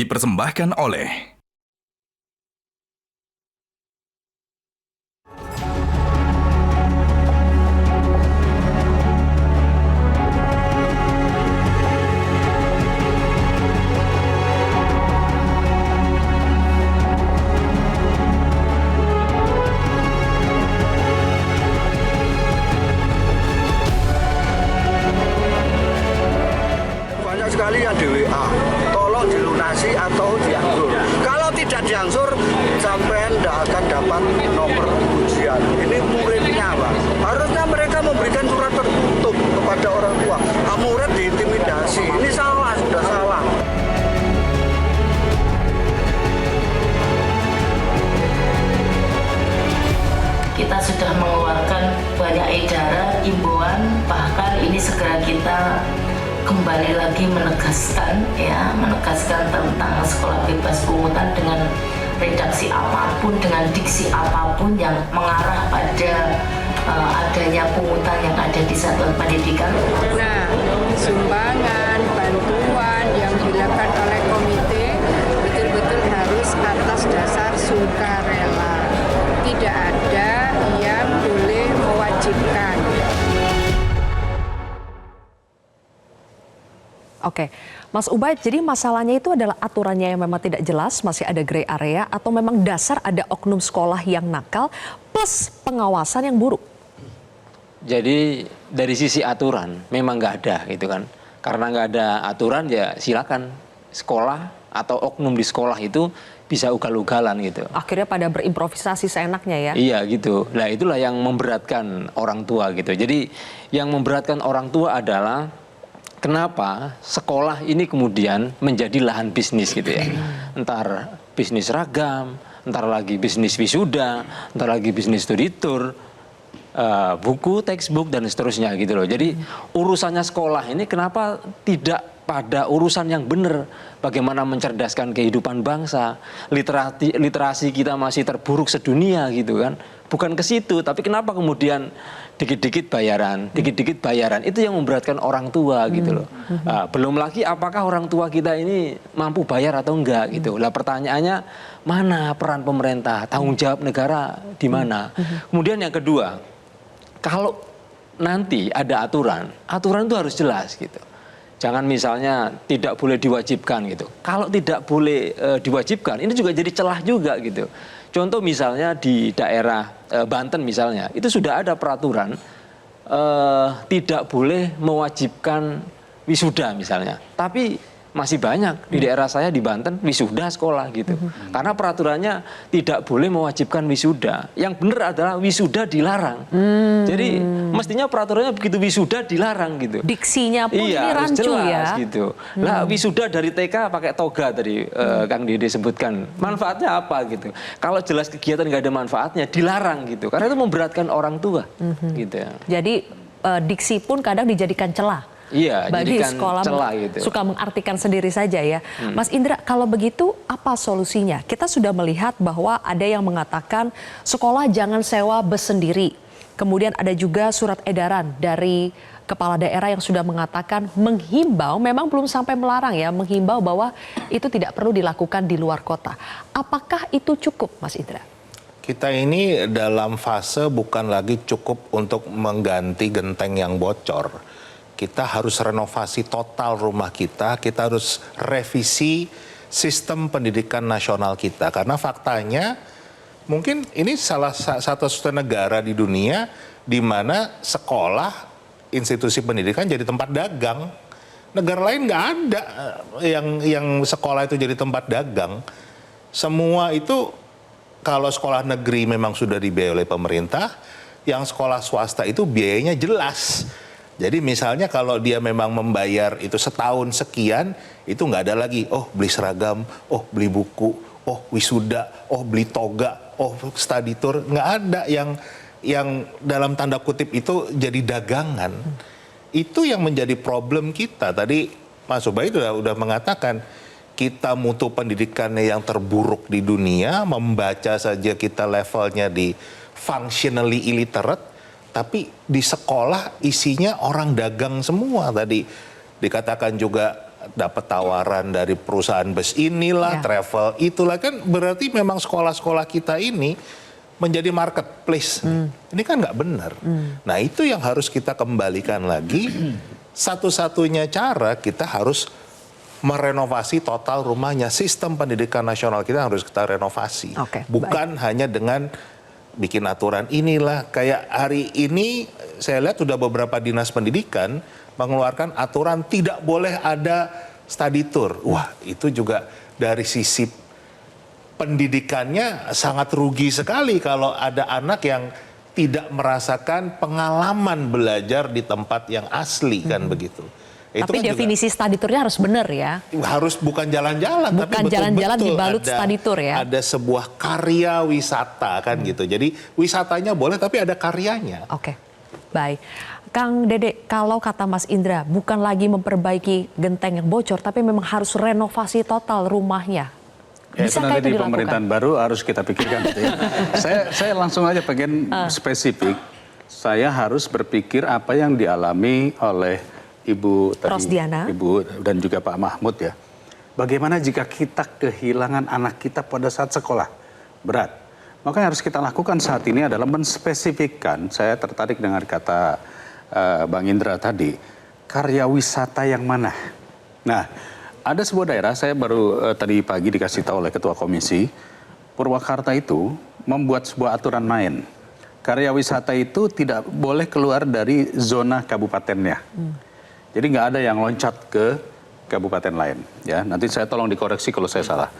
dipersembahkan oleh sekali yang di WA, tolong dilunasi atau diangsur. Kalau tidak diangsur, sampean tidak akan dapat nomor ujian. Ini muridnya, Pak. Harusnya mereka memberikan surat tertutup kepada orang tua. Murid diintimidasi. Ini salah, sudah salah. Kita sudah mengeluarkan banyak edaran, imbauan, bahkan ini segera kita kembali lagi menegaskan tentang sekolah bebas pungutan dengan redaksi apapun, dengan diksi apapun yang mengarah pada adanya pungutan yang ada di satuan pendidikan. Nah, sumbangan, bantuan yang dilakukan oleh komite betul-betul harus atas dasar sukarela. Tidak ada yang boleh mewajibkan. Oke, Mas Ubaid, jadi masalahnya itu adalah aturannya yang memang tidak jelas, masih ada gray area, atau memang dasar ada oknum sekolah yang nakal, plus pengawasan yang buruk? Jadi dari sisi aturan memang nggak ada gitu kan. Karena nggak ada aturan ya silakan sekolah atau oknum di sekolah itu bisa ugal-ugalan gitu. Akhirnya pada berimprovisasi seenaknya ya? Iya gitu. Nah itulah yang memberatkan orang tua gitu. Jadi yang memberatkan orang tua adalah kenapa sekolah ini kemudian menjadi lahan bisnis gitu ya. Entar bisnis ragam, entar lagi bisnis wisuda, entar lagi bisnis studi tour, buku, textbook, dan seterusnya gitu loh. Jadi urusannya sekolah ini kenapa tidak pada urusan yang benar. Bagaimana mencerdaskan kehidupan bangsa. Literasi kita masih terburuk sedunia gitu kan. Bukan ke situ, tapi kenapa kemudian dikit-dikit bayaran, itu yang memberatkan orang tua gitu loh. Belum lagi apakah orang tua kita ini mampu bayar atau enggak gitu. Lah pertanyaannya mana peran pemerintah, tanggung jawab negara di mana. Kemudian yang kedua, kalau nanti ada aturan itu harus jelas gitu. Jangan misalnya tidak boleh diwajibkan gitu. Kalau tidak boleh diwajibkan, ini juga jadi celah juga gitu. Contoh misalnya di daerah Banten misalnya, itu sudah ada peraturan tidak boleh mewajibkan wisuda misalnya. Tapi masih banyak di daerah saya di Banten wisuda sekolah gitu. Karena peraturannya tidak boleh mewajibkan wisuda. Yang benar adalah wisuda dilarang. Jadi mestinya peraturannya begitu wisuda dilarang gitu. Diksinya pun iya, ini rancu jelas, ya. Gitu. Lah wisuda dari TK pakai toga tadi Kang Dede sebutkan. Manfaatnya apa gitu. Kalau jelas kegiatan nggak ada manfaatnya dilarang gitu. Karena itu memberatkan orang tua gitu ya. Jadi diksi pun kadang dijadikan celah. Iya, bagi jadikan sekolah celah gitu. Suka mengartikan sendiri saja ya. Mas Indra, kalau begitu apa solusinya? Kita sudah melihat bahwa ada yang mengatakan sekolah jangan sewa bus sendiri. Kemudian ada juga surat edaran dari kepala daerah yang sudah mengatakan menghimbau, memang belum sampai melarang ya, menghimbau bahwa itu tidak perlu dilakukan di luar kota. Apakah itu cukup, Mas Indra? Kita ini dalam fase bukan lagi cukup untuk mengganti genteng yang bocor. Kita harus renovasi total rumah kita harus revisi sistem pendidikan nasional kita. Karena faktanya mungkin ini salah satu negara di dunia di mana sekolah, institusi pendidikan jadi tempat dagang. Negara lain nggak ada yang sekolah itu jadi tempat dagang. Semua itu kalau sekolah negeri memang sudah dibiayai oleh pemerintah, yang sekolah swasta itu biayanya jelas. Jadi misalnya kalau dia memang membayar itu setahun sekian, itu nggak ada lagi, oh beli seragam, oh beli buku, oh wisuda, oh beli toga, oh study tour. Nggak ada yang dalam tanda kutip itu jadi dagangan. Itu yang menjadi problem kita. Tadi Mas Ubaid udah mengatakan, kita mutu pendidikannya yang terburuk di dunia, membaca saja kita levelnya di functionally illiterate, tapi di sekolah isinya orang dagang semua. Tadi dikatakan juga dapat tawaran dari perusahaan bus inilah, travel itulah, kan berarti memang sekolah-sekolah kita ini menjadi marketplace. Ini kan nggak benar. Nah itu yang harus kita kembalikan lagi. Satu-satunya cara kita harus merenovasi total rumahnya. Sistem pendidikan nasional kita harus kita renovasi. Bukan hanya dengan bikin aturan inilah. Kayak hari ini saya lihat sudah beberapa dinas pendidikan mengeluarkan aturan tidak boleh ada study tour. Wah itu juga dari sisi pendidikannya sangat rugi sekali kalau ada anak yang tidak merasakan pengalaman belajar di tempat yang asli kan begitu. Itu tapi kan definisi study tour-nya harus benar ya. Harus bukan jalan-jalan, tapi Bukan jalan-jalan betul-betul dibalut study tour ya. Ada sebuah karya wisata kan gitu. Jadi wisatanya boleh tapi ada karyanya. Oke, baik. Kang Dede, kalau kata Mas Indra bukan lagi memperbaiki genteng yang bocor, tapi memang harus renovasi total rumahnya. Ya, itu nanti di pemerintahan baru harus kita pikirkan. Gitu ya. saya langsung aja pengen spesifik. Saya harus berpikir apa yang dialami oleh Ibu tadi, Ibu dan juga Pak Mahmud ya. Bagaimana jika kita kehilangan anak kita pada saat sekolah? Berat. Maka yang harus kita lakukan saat ini adalah menspesifikkan, saya tertarik dengan kata Bang Indra tadi, karya wisata yang mana? Nah, ada sebuah daerah, saya baru tadi pagi dikasih tahu oleh Ketua Komisi, Purwakarta itu membuat sebuah aturan main. Karya wisata itu tidak boleh keluar dari zona kabupatennya. Jadi nggak ada yang loncat ke kabupaten lain. Ya, nanti saya tolong dikoreksi kalau saya salah.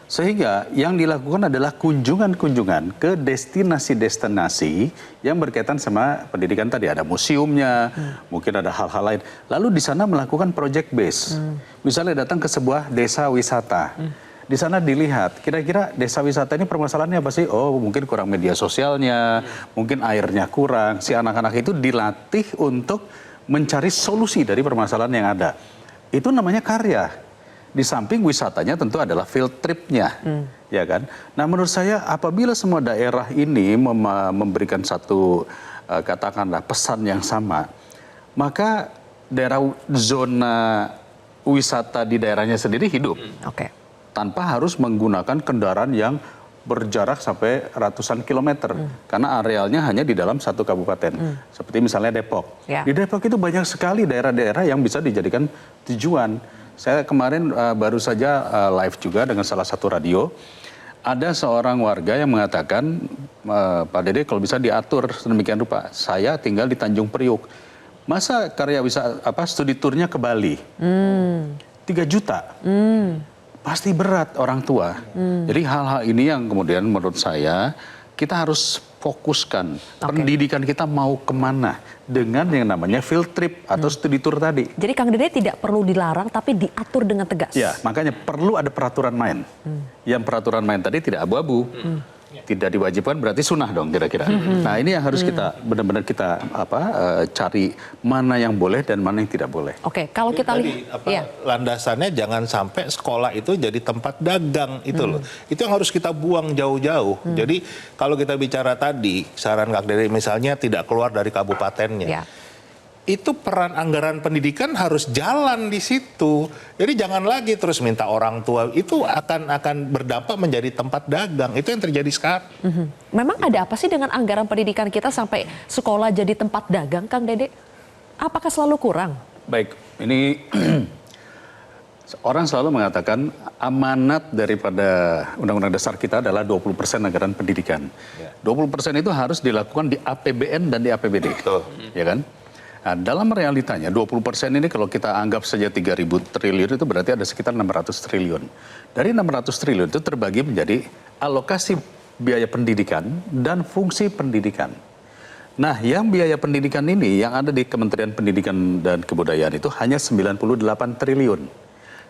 Sehingga yang dilakukan adalah kunjungan-kunjungan ke destinasi-destinasi yang berkaitan sama pendidikan tadi. Ada museumnya, mungkin ada hal-hal lain. Lalu di sana melakukan project base. Misalnya datang ke sebuah desa wisata. Di sana dilihat, kira-kira desa wisata ini permasalahannya apa sih? Oh, mungkin kurang media sosialnya, mungkin airnya kurang. Si anak-anak itu dilatih untuk mencari solusi dari permasalahan yang ada. Itu namanya karya. Di samping wisatanya tentu adalah field tripnya, ya kan? Nah menurut saya apabila semua daerah ini memberikan satu katakanlah pesan yang sama, maka daerah zona wisata di daerahnya sendiri hidup. Tanpa harus menggunakan kendaraan yang berjarak sampai ratusan kilometer. Karena arealnya hanya di dalam satu kabupaten. Seperti misalnya Depok. Di Depok itu banyak sekali daerah-daerah yang bisa dijadikan tujuan. Saya kemarin baru saja live juga dengan salah satu radio. Ada seorang warga yang mengatakan, Pak Dede kalau bisa diatur sedemikian rupa. Saya tinggal di Tanjung Priuk. Masa karya wisata studi turnya ke Bali? 3 juta. Pasti berat orang tua. Jadi hal-hal ini yang kemudian menurut saya kita harus fokuskan pendidikan kita mau kemana dengan yang namanya field trip atau studi tour tadi. Jadi Kang Dede tidak perlu dilarang tapi diatur dengan tegas. Ya, makanya perlu ada peraturan main. Yang peraturan main tadi tidak abu-abu. Tidak diwajibkan berarti sunnah dong kira-kira. Nah ini yang harus kita benar-benar kita cari mana yang boleh dan mana yang tidak boleh. Kalau kita lihat landasannya jangan sampai sekolah itu jadi tempat dagang itu loh. Itu yang harus kita buang jauh-jauh. Jadi kalau kita bicara tadi saran Kang Dede misalnya tidak keluar dari kabupatennya. Itu peran anggaran pendidikan harus jalan di situ. Jadi jangan lagi terus minta orang tua. Itu akan berdampak menjadi tempat dagang. Itu yang terjadi sekarang. Memang ada apa sih dengan anggaran pendidikan kita sampai sekolah jadi tempat dagang, Kang Dede? Apakah selalu kurang? Baik, ini orang selalu mengatakan amanat daripada Undang-Undang Dasar kita adalah 20% anggaran pendidikan. 20% itu harus dilakukan di APBN dan di APBD. Ya kan? Nah, dalam realitanya 20% ini kalau kita anggap saja 3.000 triliun itu berarti ada sekitar 600 triliun. Dari 600 triliun itu terbagi menjadi alokasi biaya pendidikan dan fungsi pendidikan. Nah, yang biaya pendidikan ini yang ada di Kementerian Pendidikan dan Kebudayaan itu hanya 98 triliun.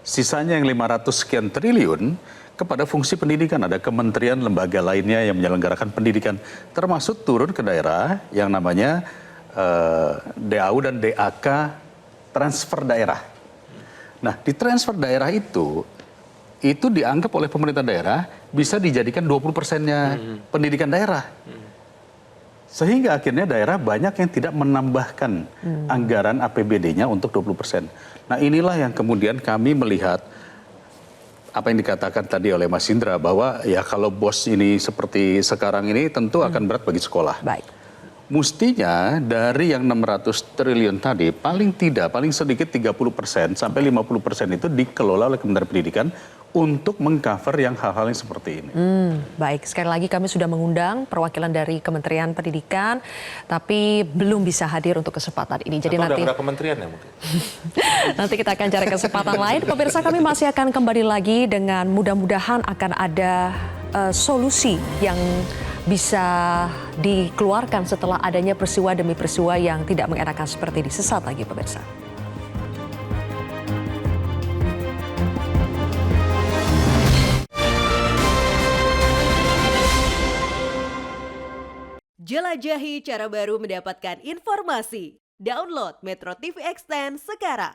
Sisanya yang 500 sekian triliun kepada fungsi pendidikan. Ada kementerian, lembaga lainnya yang menyelenggarakan pendidikan. Termasuk turun ke daerah yang namanya DAU dan DAK transfer daerah. Nah, di transfer daerah itu dianggap oleh pemerintah daerah bisa dijadikan 20%-nya pendidikan daerah. Sehingga akhirnya daerah banyak yang tidak menambahkan anggaran APBD-nya untuk 20%. Nah inilah yang kemudian kami melihat apa yang dikatakan tadi oleh Mas Indra bahwa ya kalau BOS ini seperti sekarang ini tentu akan berat bagi sekolah. Baik. Mestinya dari yang 600 triliun tadi paling sedikit 30% sampai 50% itu dikelola oleh Kementerian Pendidikan untuk mengcover yang hal-hal yang seperti ini. Baik, sekali lagi kami sudah mengundang perwakilan dari Kementerian Pendidikan, tapi belum bisa hadir untuk kesempatan ini. Jadi Atau nanti udah kementerian ya mungkin. nanti kita akan cari kesempatan lain. Pemirsa, kami masih akan kembali lagi dengan mudah-mudahan akan ada solusi yang bisa dikeluarkan setelah adanya peristiwa demi peristiwa yang tidak mengenakan seperti ini. Sesaat lagi pemirsa. Jelajahi cara baru mendapatkan informasi. Download Metro TV Extend sekarang.